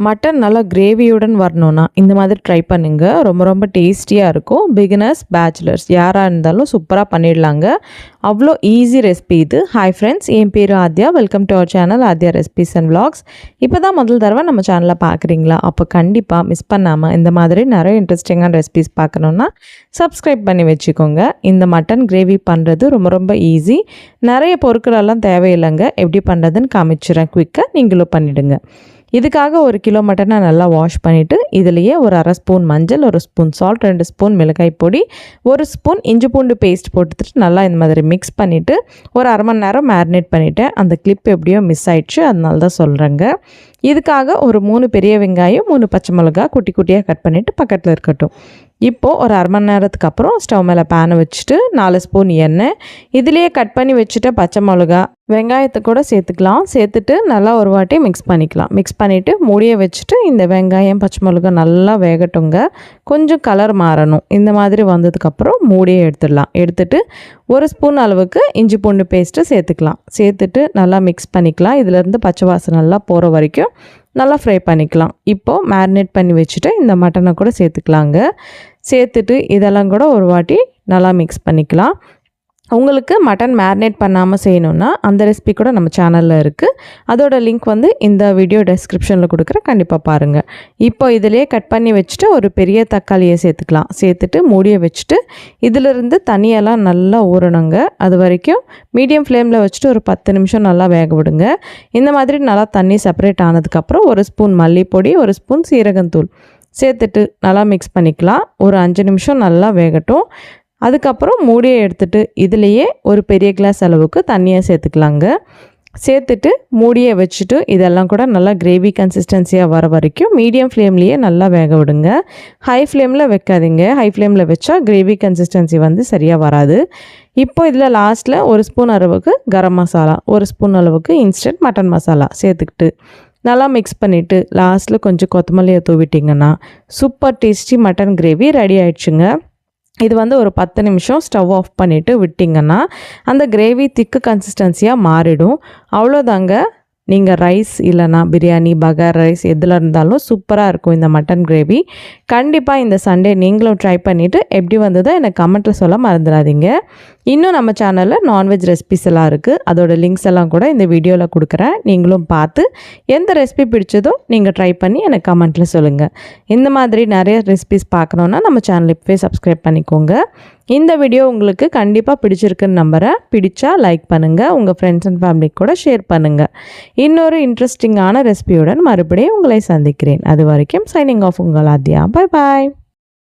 Mutton நல்லா கிரேவியுடன் வரணும்னா இந்த மாதிரி ட்ரை பண்ணுங்க. ரொம்ப ரொம்ப டேஸ்டியாக இருக்கும். பிகினர்ஸ், பேச்சுலர்ஸ் யாராக இருந்தாலும் சூப்பராக பண்ணிடலாங்க. அவ்வளோ ஈஸி ரெசிபி இது. ஹாய் ஃப்ரெண்ட்ஸ், என் பேர் Aadhya. Welcome to our channel Aadhya recipes and vlogs. இப்போ தான் முதல் தடவை நம்ம சேனலை பார்க்குறீங்களா? அப்போ கண்டிப்பாக மிஸ் பண்ணாமல் இந்த மாதிரி நிறைய இன்ட்ரெஸ்டிங்கான ரெசிபிஸ் பார்க்கணுன்னா சப்ஸ்கிரைப் பண்ணி வச்சுக்கோங்க. இந்த மட்டன் கிரேவி பண்ணுறது ரொம்ப ரொம்ப ஈஸி. நிறைய பொருட்களெல்லாம் தேவையில்லைங்க. எப்படி பண்ணுறதுன்னு காமிச்சிடுறேன். குயிக்காக நீங்களும் பண்ணிவிடுங்க. இதுக்காக 1 கிலோ மட்டனை நல்லா வாஷ் பண்ணிவிட்டு இதிலேயே ஒரு 1/2 ஸ்பூன் மஞ்சள், 1 ஸ்பூன் சால்ட், 2 ஸ்பூன் மிளகாய் பொடி, 1 ஸ்பூன் இஞ்சி பூண்டு பேஸ்ட் போட்டுட்டு நல்லா இந்த மாதிரி மிக்ஸ் பண்ணிவிட்டு ஒரு 1/2 மணி நேரம் மேரினேட் பண்ணிவிட்டேன். அந்த கிளிப் எப்படியோ மிஸ் ஆயிடுச்சு, அதனால தான் சொல்கிறேங்க. இதுக்காக ஒரு 3 பெரிய வெங்காயம், 3 பச்சை மிளகா குட்டி குட்டியாக கட் பண்ணிவிட்டு பக்கத்தில் இருக்கட்டும். இப்போது ஒரு 1/2 மணி நேரத்துக்கு அப்புறம் ஸ்டவ் மேலே பேனை வச்சுட்டு 4 ஸ்பூன் எண்ணெய், இதுலேயே கட் பண்ணி வச்சுட்டு பச்சை மிளகா, வெங்காயத்தை கூட சேர்த்துக்கலாம். சேர்த்துட்டு நல்லா ஒரு வாட்டி மிக்ஸ் பண்ணிக்கலாம். மிக்ஸ் பண்ணிவிட்டு மூடியை வச்சுட்டு இந்த வெங்காயம் பச்சை மிளகா நல்லா வேகட்டுங்க. கொஞ்சம் கலர் மாறணும். இந்த மாதிரி வந்ததுக்கப்புறம் மூடியை எடுத்துடலாம். எடுத்துட்டு 1 ஸ்பூன் அளவுக்கு இஞ்சி பூண்டு பேஸ்ட்டு சேர்த்துக்கலாம். சேர்த்துட்டு நல்லா மிக்ஸ் பண்ணிக்கலாம். இதிலேருந்து பச்சை வாசனை நல்லா போகிற வரைக்கும் நல்லா ஃப்ரை பண்ணிக்கலாம். இப்போது மேரினேட் பண்ணி வச்சுட்டு இந்த மட்டனை கூட சேர்த்துக்கலாங்க. சேர்த்துட்டு இதெல்லாம் கூட ஒரு வாட்டி நல்லா மிக்ஸ் பண்ணிக்கலாம். உங்களுக்கு மட்டன் மேரினேட் பண்ணாமல் செய்யணுன்னா அந்த ரெசிபி கூட நம்ம சேனலில் இருக்குது. அதோட லிங்க் இந்த வீடியோ டெஸ்கிரிப்ஷனில் கொடுக்குறேன், கண்டிப்பாக பாருங்கள். இப்போ இதிலே கட் பண்ணி வச்சுட்டு ஒரு பெரிய தக்காளியை சேர்த்துக்கலாம். சேர்த்துட்டு மூடியை வச்சுட்டு இதிலிருந்து தண்ணியெல்லாம் நல்லா ஊறணுங்க. அது வரைக்கும் மீடியம் ஃப்ளேமில் வச்சுட்டு ஒரு 10 நிமிஷம் நல்லா வேக விடுங்க. இந்த மாதிரி நல்லா தண்ணி செப்பரேட் ஆனதுக்கப்புறம் 1 ஸ்பூன் மல்லிப்பொடி, 1 ஸ்பூன் சீரகத்தூள் சேர்த்துட்டு நல்லா மிக்ஸ் பண்ணிக்கலாம். ஒரு 5 நிமிஷம் நல்லா வேகட்டும். அதுக்கப்புறம் மூடியை எடுத்துகிட்டு இதிலையே ஒரு பெரிய கிளாஸ் அளவுக்கு தண்ணியை சேர்த்துக்கலாங்க. சேர்த்துட்டு மூடியை வச்சுட்டு இதெல்லாம் கூட நல்லா கிரேவி கன்சிஸ்டன்சியாக வர வரைக்கும் மீடியம் ஃப்ளேம்லேயே நல்லா வேக விடுங்க. ஹை ஃப்ளேமில் வைக்காதீங்க. ஹை ஃப்ளேமில் வச்சா கிரேவி கன்சிஸ்டன்சி சரியாக வராது. இப்போ இதில் லாஸ்ட்டில் 1 ஸ்பூன் அளவுக்கு கரம் மசாலா, 1 ஸ்பூன் அளவுக்கு இன்ஸ்டன்ட் மட்டன் மசாலா சேர்த்துக்கிட்டு நல்லா மிக்ஸ் பண்ணிவிட்டு லாஸ்ட்டில் கொஞ்சம் கொத்தமல்லியை தூவிட்டிங்கன்னா super tasty mutton gravy ready ஆயிடுச்சுங்க. இது ஒரு 10 நிமிஷம் ஸ்டவ் ஆஃப் பண்ணிவிட்டு விட்டிங்கன்னா அந்த கிரேவி திக்கு கன்சிஸ்டன்சியாக மாறிடும். அவ்வளோதாங்க. நீங்கள் ரைஸ் இல்லைனா பிரியாணி, பகார் ரைஸ் எதில் இருந்தாலும் சூப்பராக இருக்கும் இந்த மட்டன் கிரேவி. கண்டிப்பாக இந்த சண்டே நீங்களும் ட்ரை பண்ணிவிட்டு எப்படி வந்ததோ எனக்கு கமெண்ட்டில் சொல்ல மறந்துடாதீங்க. இன்னும் நம்ம சேனலில் நான்வெஜ் ரெசிபிஸ் எல்லாம் இருக்குது. அதோட லிங்க்ஸ் எல்லாம் கூட இந்த வீடியோவில் கொடுக்குறேன். நீங்களும் பார்த்து எந்த ரெசிபி பிடிச்சதோ நீங்கள் ட்ரை பண்ணி எனக்கு கமெண்ட்டில் சொல்லுங்கள். இந்த மாதிரி நிறைய ரெசிபிஸ் பார்க்கணுன்னா நம்ம சேனல் இப்போவே சப்ஸ்கிரைப் பண்ணிக்கோங்க. இந்த வீடியோ உங்களுக்கு கண்டிப்பாக பிடிச்சிருக்குன்னு நம்புகிறேன். பிடிச்சா லைக் பண்ணுங்கள். உங்கள் ஃப்ரெண்ட்ஸ் அண்ட் ஃபேமிலிக்கு கூட ஷேர் பண்ணுங்கள். இன்னொரு இன்ட்ரெஸ்டிங்கான ரெசிபியுடன் மறுபடியும் உங்களை சந்திக்கிறேன். அது வரைக்கும் சைனிங் ஆஃப் உங்கள் ஆத்யா. Bye bye.